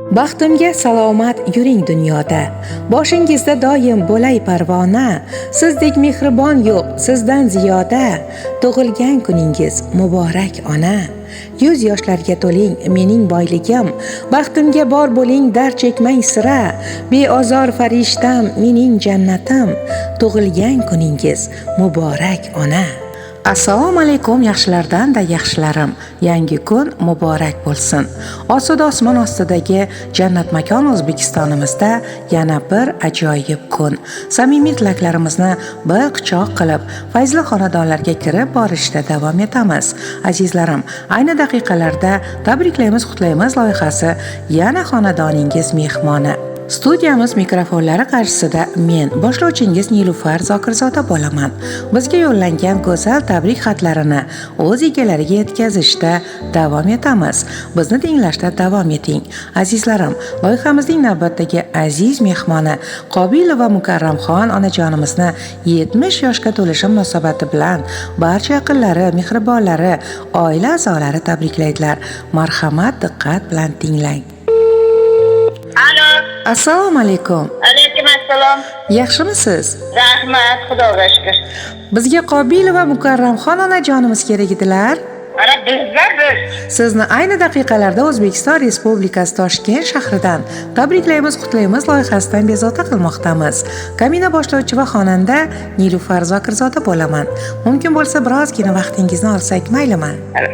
Baxtimga salomat yuring dunyoda, boshingizda doim bo'lay parvona, sizdek mehribon yo'q, sizdan ziyoda, tug'ilgan kuningiz muborak ona. Yuz yoshlarga to'ling mening boyligim, baxtimga bor bo'ling dar chekmang sira, beozor farishtam mening jannatim, tug'ilgan kuningiz muborak ona. Assalomu alaykum yaxshilardan-da yaxshilarim. Yangi kun muborak bo'lsin. Osud osmon ostidagi jannat makon O'zbekistonimizda yana bir ajoyib kun. Samimiy tilaklarimizni bir quchoq qilib, fayzli xonadonlarga kirib borishda davom etamiz. Azizlarim, ayni daqiqalarda tabriklaymiz, qutlaymiz loyihasi yana xonadoningiz mehmoni. Studiyamiz mikrofonlari qarshisida men boshlovchingiz Nilufar Zokirzoda bo'laman. Bizga yo'llangan go'zal tabrik xatlarini o'z egalariga yetkazishda davom etamiz. Bizni tinglashda davom eting. Azizlarim, loyihamizning navbatdagi aziz mehmoni Qobilova Mukarramxon onajonimizni 70 yoshga to'lishi munosabati bilan barcha yaqinlari, mehribonlari, oila a'zolari tabriklaydilar. Marhamat, diqqat bilan tinglang. Assalomu alaykum. Alaykum assalom. Yaxshimisiz? Rahmat, Xudoga shukr. Bizga Qobilova Mukarramxon onajonimiz kerak edilar. Ana bizlar biz. Sizni ayni daqiqalarda O'zbekiston Respublikasi Toshkent shahridan tabriklaymiz, qutlaymiz loyihasidan bezovta qilmoqdamiz. Kamina boshlovchi va xonanda Nilufar Zokirzoda bo'laman. Mumkin bo'lsa birozgina vaqtingizni olsak maylimi?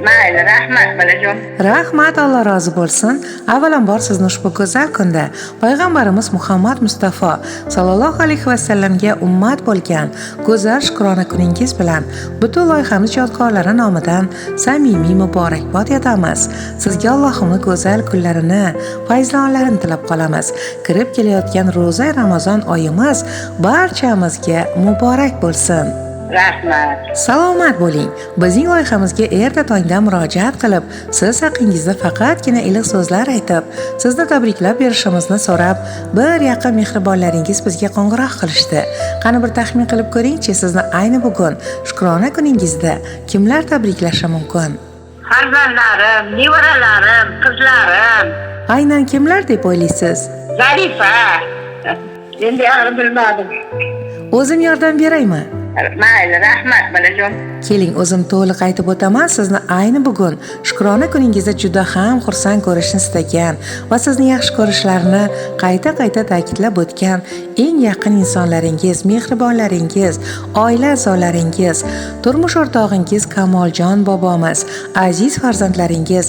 Mayli, rahmat bolajon. Rahmat, Alloh rozi bo'lsin. Avvalambor sizni ushbu go'zal kunda payg'ambarimiz Muhammad Mustafa sallallohu alayhi va sallamga ummat bo'lgan go'zal shukrona kuningiz bilan butun loyihamiz ijodkorlari nomidan samimiy muborakbod etamiz. Sizga Allohimning go'zal kunlarini, fayzlonlarini tilab qolamiz. Kirib kelayotgan ro'za Ramazon oyimiz barchamizga muborak bo'lsin. Rahmat. Salomat bo'ling. Bizning loyihamizga erta tongdan murojaat qilib, siz haqingizda faqatgina iliq so'zlar aytib, sizni tabriklab berishimizni so'rab, bir yaqin mehribonlaringiz bizga qo'ng'iroq qilishdi. Qani bir taxmin qilib ko'ring-chi, sizni ayni bugun shukrona kuningizda kimlar tabriklashi mumkin? Farzandlarim, nevaralarim, qizlarim. Aynan kimlar deb o'ylaysiz? Zarifa. Endi yaxshi bilmadim. O'zim yordam beraymi? Mayli, rahmat bolajon. Keling, o'zim to'liq aytib o'taman. Sizni ayni bugun shukrona kuningizda juda ham xursand ko'rishni istagan va sizni yaxshi ko'rishlarini qayta ta'kidlab o'tgan eng yaqin insonlaringiz, mehribonlaringiz, oila a'zolaringiz, turmush o'rtog'ingiz Kamoljon bobomiz, aziz farzandlaringiz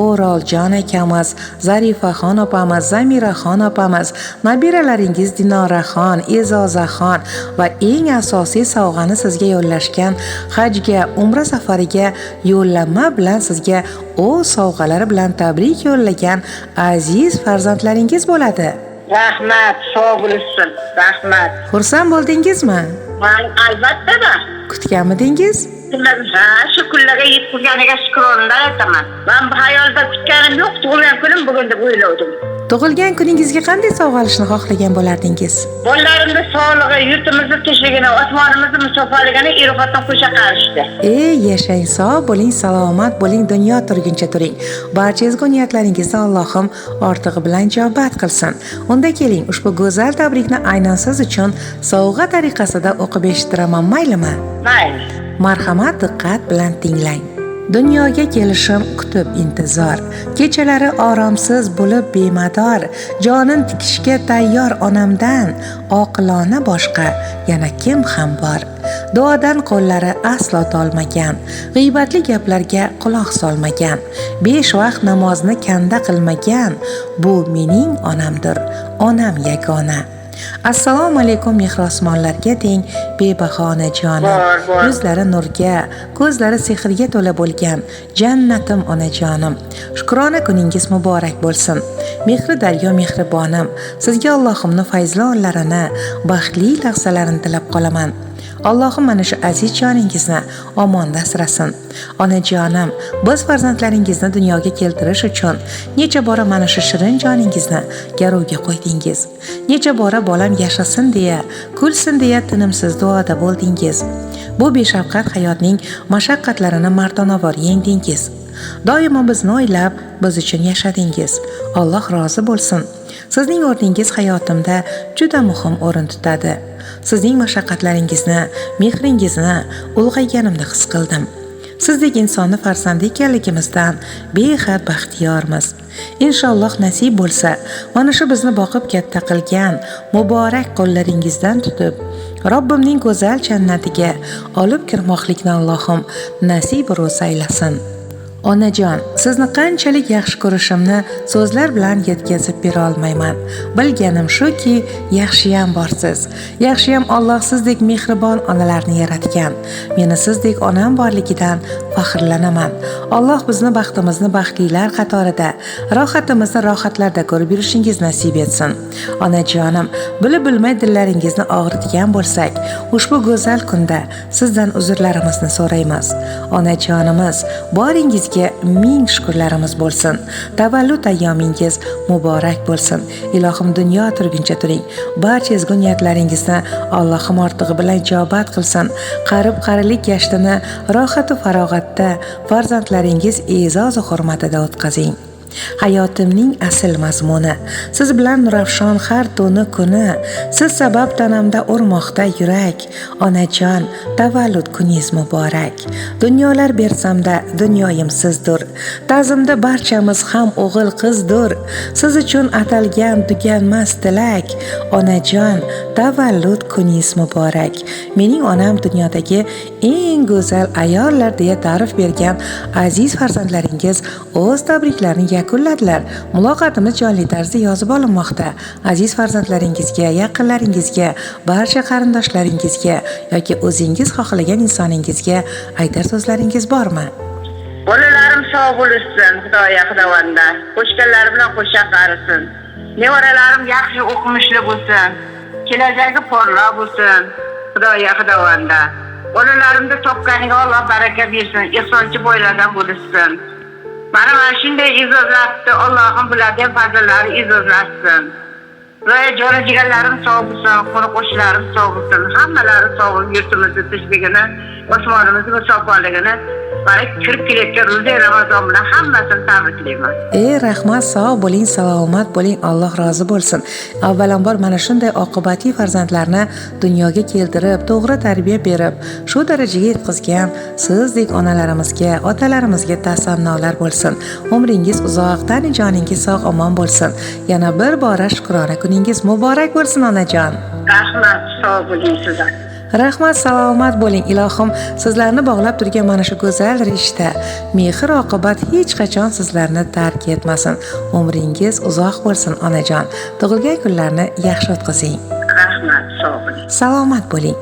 O'roljon akamiz, Zarifaxon opamiz, Zamiraxon opamiz, nabiralaringiz Dinoraxon, E'zozaxon va eng asosiy sovg'ani sizga yo'llashgan hajga, umra safariga yo'llanma bilan sizga o'z sovg'alari bilan tabrik yo'llagan aziz farzandlaringiz bo'ladi. Rahmat, sog' bo'lsin. Rahmat. Xursand bo'ldingizmi? Men albatta. Kutganmidingiz? Shu kunlarga yetganiga shukrona aytaman. Men bu hayolda kutganim yo'q, tug'ilgan kunim bugun deb o'yladim. Tug'ilgan kuningizga qanday sovg'a olishni xohlagan bo'lardingiz? Bolalarimning sog'ligi, yurtimizni tinchligini, osmonimizni musafoligini irofatdan qo'sha qarishdi. Yashang, sog' bo'ling, salomat bo'ling, dunyo turguncha turing. Barcha ezgu niyatlaringizni Allohim ortig'i bilan ijobat qilsin. Unda keling, ushbu go'zal tabrikni aynan siz uchun sovg'a tariqasida o'qib eshittiraman, maylimi? Mayli. Marhamat, diqqat bilan tinglang. Dunyoga kelishim kutib intizor, kechalari oromsiz bo'lib bemador, jonin tikishga tayyor onamdan, oqilona boshqa yana kim ham bor? Duodan qo'llari aslo tolmagan, g'iybatli gaplarga quloq solmagan, 5 vaqt namozni kanda qilmagan, bu mening onamdir, onam yagona. Assalomu alaykum mehri osmonlarga teng bebaho onajonim, yuzlari nurga, ko'zlari sehrga to'la bo'lgan jannatim onajonim. Shukrona kuningiz muborak bo'lsin. Mehri daryo mehribonim, sizga Allohimning fayzli onlarini, baxtli lahzalarini tilab qolaman. Allohim mana shu aziz joningizni omonda asrasin. Onajonim, biz farzandlaringizni dunyoga keltirish uchun necha bora mana shu shirin joningizni garovga qo'ydingiz. Necha bora bolam yashasin deya, kulsin deya tinimsiz duoda bo'ldingiz. Bu beshafqat hayotning mashaqqatlarini mardonavor yengdingiz. Doimo bizni o'ylab, biz uchun yashadingiz. Alloh rozi bo'lsin. Sizning o'rningiz hayotimda juda muhim o'rin tutadi. Sizning mashaqqatlaringizni, mehringizni ulg'ayganimda his qildim. Sizdek insonni farzandi ekanligimizdan behad baxtiyormiz. Inshaalloh nasib bo'lsa, mana shu bizni boqib katta qilgan muborak qo'llaringizdan tutib, Robbimning go'zal jannatiga olib kirmoqlikni Allohim nasib ro'sa aylasin. Onajon, sizni qanchalik yaxshi ko'rishimni so'zlar bilan yetkazib bera olmayman. Bilganim shuki, yaxshiyam borsiz. Yaxshiyam Alloh sizdek mehribon onalarni yaratgan. Meni sizdek onam borligidan faxrlanaman. Alloh bizni baxtimizni baxtlilar qatorida, rohatimizni rohatlarda ko'rib yurishingiz nasib etsin. Onajonim, bilib-bilmay dillaringizni og'ritgan bo'lsak, ushbu go'zal kunda sizdan uzrlarimizni so'raymiz. Onajonimiz, boringizga ming shukrlarimiz bo'lsin. Tavallud ayyomingiz muborak bo'lsin. Ilohim dunyo turguncha turing. Barcha ezgu niyatlaringizni Allohim ortig'i bilan ijobat qilsin. Qarib-qarilik yashtini rohat va farog'atda farzandlaringiz e'zoz va hurmatida o'tkazing. Hayotimning asl mazmuni, siz bilan nurafshon har tuni kuni, siz sabab tanamda urmoqda yurak. Onajon, tavallud kuningiz muborak. Dunyolar bersamda dunyoyim sizdir. Ta'zimda barchamiz ham o'g'il qizdir. Siz uchun atalgan tuganmas tilak. Onajon, tavallud kuningiz muborak. Mening onam dunyodagi eng go'zal ayollar deya ta'rif bergan aziz farzandlaringiz o'z tabriklarini yakunladilar. Muloqotimiz jonli tarzda yozib olinmoqda. Aziz farzandlaringizga, yaqinlaringizga, barcha qarindoshlaringizga yoki o'zingiz xohlagan insoningizga aytar so'zlaringiz bormi? Bolalarim sog' bo'lsin, Xudoya xudovanda. Qo'shganlar bilan qo'sha qarisin. Nevaralarim yaxshi o'qimishli bo'lsin. Kelajagi porloq bo'lsin, Xudoya xudovanda. Bolalarimda topganiga Alloh baraka bersin, ihsonchi boylardan bo'lsin. Mana shunday izzatlarni Allohim bularga fazllari izzatlasin. Va joni jigarlarim sog' bo'lsin, qo'ni-qo'shnilarim sog' bo'lsin, hammalari sog' bo'lib yurtimizni tinchligini, osmonimizni musafoligini kirib kelayotgan ro'za Ramazon bilan hammasini tabriklayman. Rahmat, sog' bo'ling, salomat bo'ling, Alloh rozi bo'lsin. Avvalambor mana shunday oqibatli farzandlarni dunyoga keltirib, to'g'ri tarbiya berib, shu darajaga yetkazgan sizdek onalarimizga, otalarimizga tasannolar bo'lsin. Umringiz uzoq, tani joningiz sog' omon bo'lsin. Yana bir bora shukrona kuningiz muborak bo'lsin onajon. Rahmat, sog' bo'ling sizlar. Rahmat, salomat bo'ling. Ilohim sizlarni bog'lab turgan mana shu go'zal rishta, mehr oqibat hech qachon sizlarni tark etmasin. Umringiz uzoq bo'lsin onajon. Tug'ilgan kunlarni yaxshi o'tkazing. Rahmat, sog' bo'ling. Salomat bo'ling.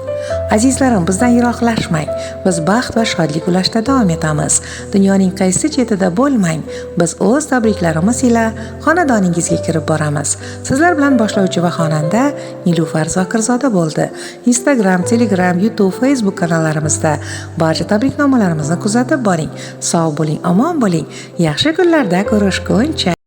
Azizlarim, bizdan yiroqlashmang. Biz baxt va shodlik ulashda davom etamiz. Dunyoning qaysi chetida bo'lmang, biz o'z tabriklarimiz ila xonadoningizga kirib boramiz. Sizlar bilan boshlovchi va xonanda Nilufar Zokirzoda bo'ldi. Instagram, Telegram, YouTube, Facebook kanallarimizda barcha tabriknomalarimizni kuzatib boring. Sog' bo'ling, omon bo'ling. Yaxshi kunlarda ko'rishguncha